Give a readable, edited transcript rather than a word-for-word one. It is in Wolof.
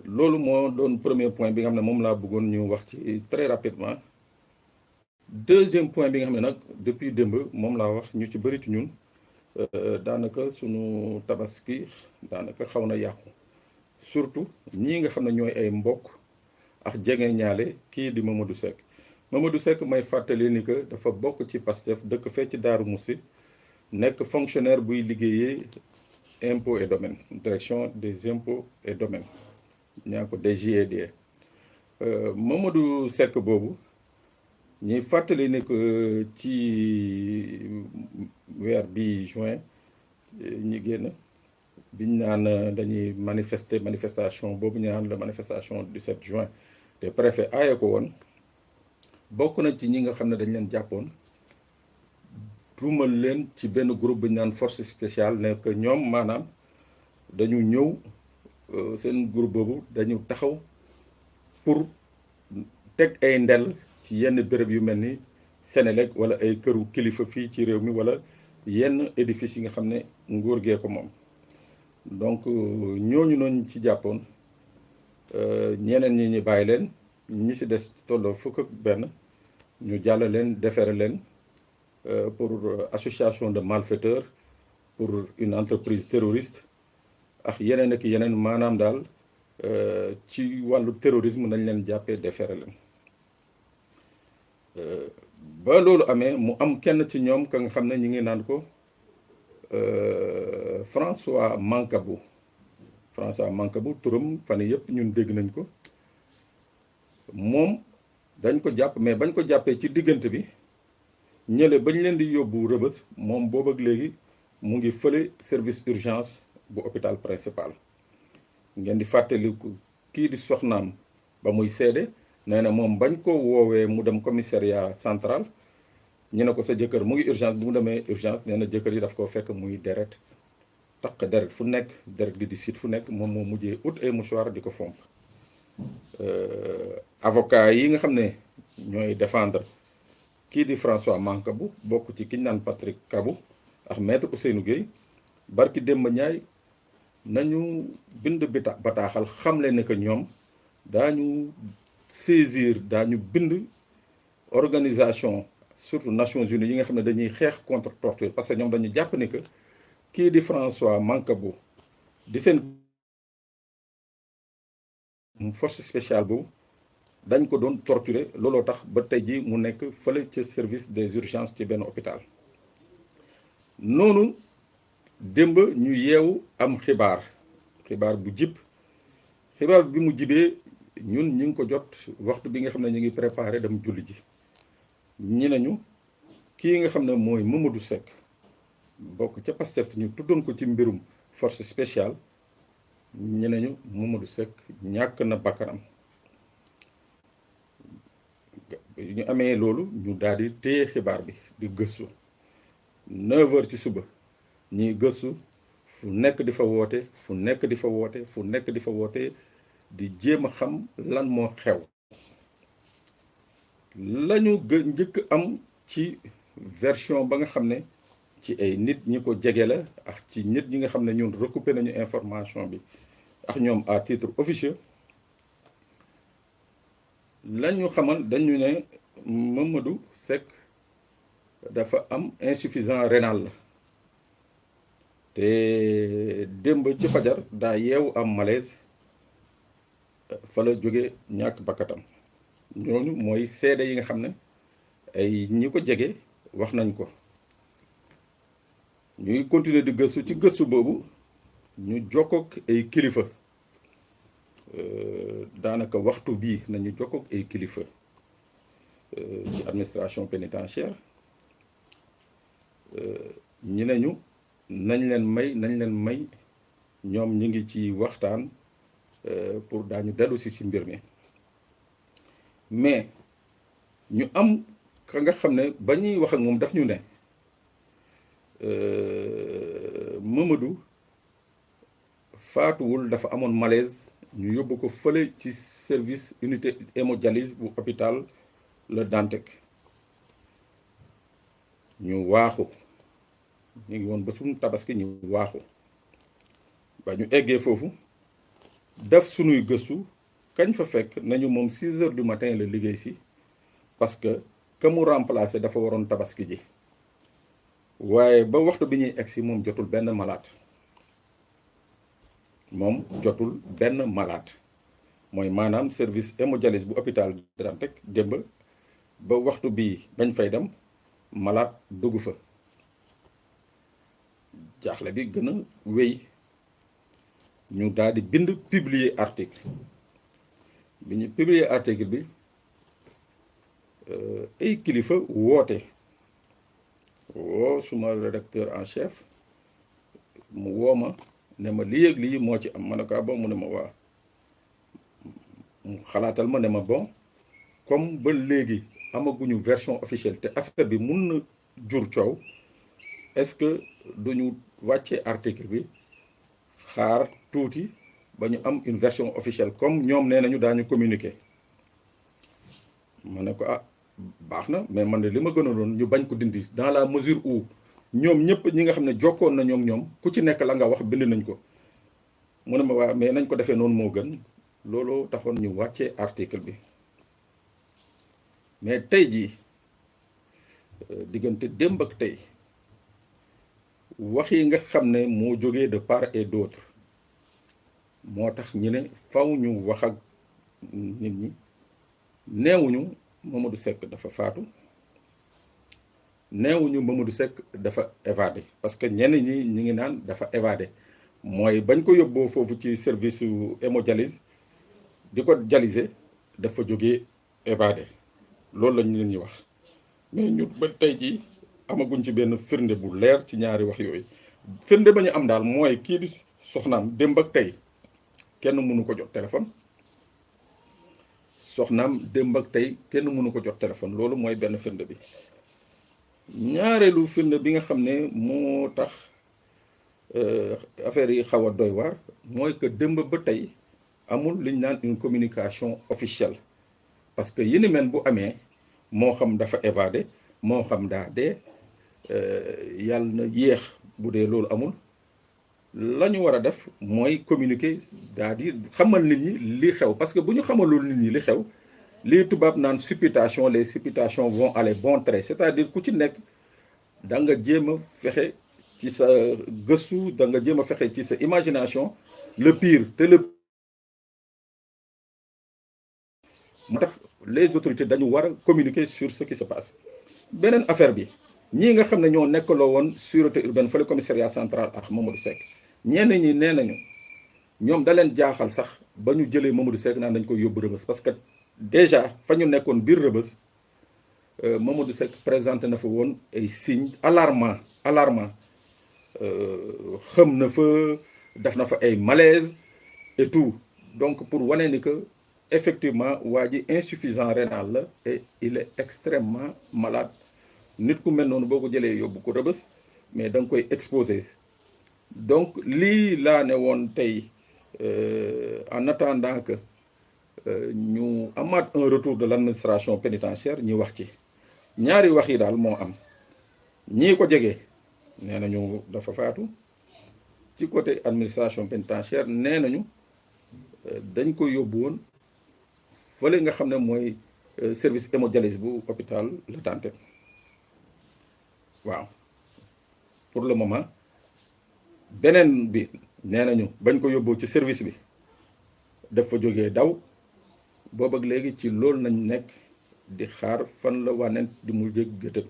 loolu moo doon premier point bi nga xam ne moom laa bëggoon ñu wax ci très rapidement. Deuxième point bi nga xam ne nag depuis démb moom laa wax ñu ci bëri ci ñun daanaka sunu tabaski daanaka xaw na yàqu surtout ñii nga xam ne ñooy ay mbokk ak jege ñaale kii di Mamadou Seck. Mamadou Seck may fàttali ni que dafa bokk ci Pastef dëkk fee ci Daaru Musi nekk fonctionnaire buy liggéeyee impôts et domaines direction des impôts et domaines ñaa ko DGID. Mamadou Seck boobu ñuy fàttali ni que ci weer bi juin ñi génn biñ naan dañuy manifestation boobu ñu naan la manifestation du 7 juin te préfet aaye ko woon bokk na ci ñi nga xam ne dañ leen jàppoon tuumal leen ci benn groupe bu ñu naan force spéciale ne que ñoom maanaam dañu ñëw seen groupe boobu dañu taxaw pour teg ay ndel ci yenn béréb yu mel ni Sénélec wala ay këru kilifa fii ci réew mi wala yenn édifices yi nga xam ne nguur gee ko moom. Donc ñooñu noonu ci jàppoon ñeneen ñi ñu bàyyi leen ñi ci des tolloo fukk ak benn ñu jàll leen defere leen pour association de malfaiteurs pour une entreprise terroriste ak yeneen ak yeneen maanaam daal ci wàllu terrorisme nañ leen jàppee defere leen. Ba loolu amee mu am kenn ci ñoom ka nga xam ne ñi ngi naan ko François Mancabou turam fan yëpp ñun dégg nañ ko moom dañ ko jàpp mais bañ ko jàppee ci diggante bi ñële bañ leen di yóbbu Rëbës moom boobu ak léegi mu ngi fële service urgence bu hôpital principal. Ngeen di fàttaliku kii di soxnaam ba muy seede nee na moom bañ ko woowee mu dem commissariat central ñu ne ko sa jëkkër mu ngi urgence bu mu demee urgence nee na jëkkër yi daf koo fekk muy deret taq deret fu nekk deret gi di siit fu nekk moom moo mujjee ut ay mouchoir di ko fomp. Avocat yi nga xam ne ñooy défendre kii di François Mancabou bokk ci ki ñu naan Patrick Kabou ak maître Ousseynou Gueye barki Demba Ndiaye nañu bind bataaxal xamle ne que ñoom daañu saisir daañu bind organisation surtout Nations Unies yi nga xam ne dañuy xeex contre torture parce que ñoom dañu jàpp ni que kii di François Mancabou di seen force spéciale boobu dañ ko doon torturer looloo tax ba tey ji mu nekk fële ca service des urgences ci benn hôpital. Noonu démb ñu yeewu am xibaar bu jib xibaar bi mu jibee ñun ñi ngi ko jot waxtu bi nga xam ne ñu ngi préparé dem julli ji ñi nañu kii nga xam ne mooy Mamadou Seck bokk ca Pastef ñu tuddoon ko ci mbirum force spéciale ñi nañu Mamadou Seck ñàkk na bakkanam. ñu amee loolu ñu daal di téye xibaar bi di gëstu 9h ci suba ñiy gëstu fu nekk di fa woote di jéem a xam lan moo xew. lañu njëkk am ci version ba nga xam ne ci ay nit ñi ko jege la ak ci nit ñi nga xam ne ñun recoupé nañu information bi ak ñoom à titre officieux lañu xamal dañu ne Mamadou Seck dafa am insuffisance rénale la te démb ci fajar daa yeewu am malaise fa la jóge ñàkk bakkatam. ñooñu mooy seede yi nga xam ne ay ñi ko jege wax nañ ko. ñuy continuer di gëstu ci gëstu boobu ñu jokkook ay kilifa daanaka waxtu bii nañu jokkook ay kilifa ci administration pénitentiaire ñi nañu nañ leen may ñoom ñi ngi ci waxtaan pour daañu dellu si mbir mi. mais ñu am ka nga xam ne ba ñuy wax ak moom daf ñu ne Mamadou faatuwul dafa amoon malaise ñu yóbbu ko fële ci service unité hémodialyse bu hôpital Le Dantec ñu waaxu ñu ngi woon ba suñu tabaski ñu waaxu ba ñu eggee foofu def sunuy gëstu kañ fa fekk nañu moom 6 heures du matin la liggéey si parce que mu remplacer dafa waroon tabaski ji waaye ba waxtu bi ñuy egsi moom jotul benn malade mooy maanaam service hémodialyse bu hôpital Dantec démb ba waxtu bi bañ fay dem malade dugg fa jaaxle bi gën a wéy ñu daal di bind publier article bi ñu publier article bi ay kilifa woote woo suma rédacteur en chef mu woo ma ne ma lii ak lii moo ci am ma ne ko bon mu ne ma waa mu xalaatal ma ne ma bon comme ba léegi amaguñu version officielle te affaire bi mun na jur coow est-ce que duñu wàcce article bi xaar tuuti ba ñu am une version officielle comme ñoom nee nañu daañu communiquer ma ne ko baax na mais man de li ma gënaloon ñu bañ ko dindi dans la mesure où ñoom ñëpp ñi nga xam ne jokkoon na ñoom ku ci nekk la nga wax bind nañ ko mu ne ma waa mais nañ ko defee noonu moo gën looloo taxoon ñu wàccee article bi mais tey jii diggante démb ak tey wax yi nga xam ne moo jógee de part et d'autre moo tax ñu ne faw ñu wax ak nit ñi neewuñu Mamadou Seck dafa faatu neewuñu Mamadou Seck dafa évadé parce que ñenn ñi ñi ngi naan dafa évadé mooy bañ ko yóbboo foofu ci service hémodialyse di ko dialyser dafa jógee évadé loolu lañ leen ñu wax mais ñu ba tey jii amaguñ ci benn firnde bu leer ci ñaari wax yooyu firnde ba ñu am daal mooy kii di soxnaam démb ak tey kenn mënu ko jot téléphone loolu mooy benn firnde bi ñaareelu firnde bi nga xam ne moo tax affaire yi xaw a doy waar mooy que démb ba tey amul liñ naan une communication officielle parce que yi ni mel bu amee moo xam dafa évadé moo xam daa dee yàlla na yéex bu dee loolu amul la ñu war a def mooy communiquer c'est-à-dire xamal nit ñi li xew parce que bu ñu xamalul nit ñi li xew lii tubaab naan supputation les supputations vont aller bon train c'est-à-dire ku ci nekk da nga jéem a fexe ci sa gëstu da nga jéem a fexe ci sa imagination le pire te le moo tax les autorités dañu war a communiquer sur ce qui se passe beneen affaire bi ñii nga xam ne ñoo nekkaloo woon sûreté urbaine fële commissariat central ak Mamadou Seck ñenn ñi nee nañu ñoom da leen jaaxal sax ba ñu jëlee Mamadou Seck naan dañ koy yóbbu Rebeuss parce que déjà fa ñu nekkoon biir Rebeuss Mamadou Seck présenté na fa woon ay signes alarmant xam na fa def na fa ay malaise et tout donc pour wane ni que effectivement waa ji insuffisant rénal la et il est extrêmement malade nit ku mel noonu boo ko jëlee yóbbu ko Rebeuss mais da nga koy exposé donc lii laa ne woon tey en attendant que ñu amaat un retour de l'administration pénitentiaire ñi wax ci ñaari wax yi daal moo am ñii ko jege nee nañu dafa faatu ci côté administration pénitentiaire nee nañu dañ ko yóbbu woon fële nga xam ne mooy service hémodialyse bu hôpital Le Dantec waaw pour le moment beneen bi nee nañu bañ ko yóbbu ci service bi dafa jógee daw boobu ak léegi ci loolu nañ nekk di xaar fan la wànnent di mu jég gëtëm